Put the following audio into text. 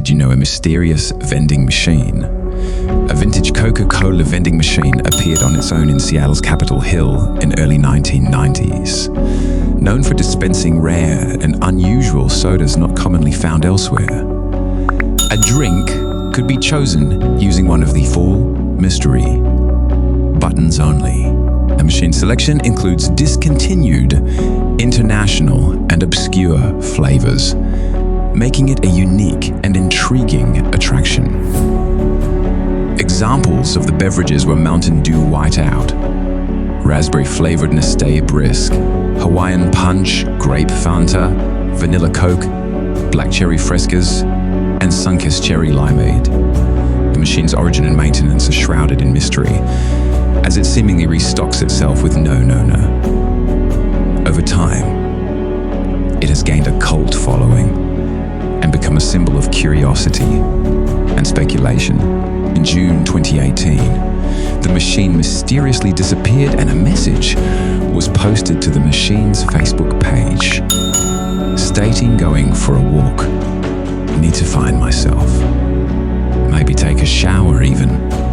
Did you know a mysterious vending machine? A vintage Coca-Cola vending machine appeared on its own in Seattle's Capitol Hill in early 1990s. Known for dispensing rare and unusual sodas not commonly found elsewhere. A drink could be chosen using one of the 4 mystery buttons only. The machine selection includes discontinued, international, and obscure flavors, making it a unique and intriguing attraction. Examples of the beverages were Mountain Dew Whiteout, raspberry-flavored Nesté Brisk, Hawaiian Punch, Grape Fanta, Vanilla Coke, Black Cherry Frescas, and Sunkist Cherry Limeade. The machine's origin and maintenance are shrouded in mystery, as it seemingly restocks itself with no. Over time, it has gained a cult following and become a symbol of curiosity and speculation. In June 2018, the machine mysteriously disappeared and a message was posted to the machine's Facebook page, stating, "Going for a walk. Need to find myself. Maybe take a shower even.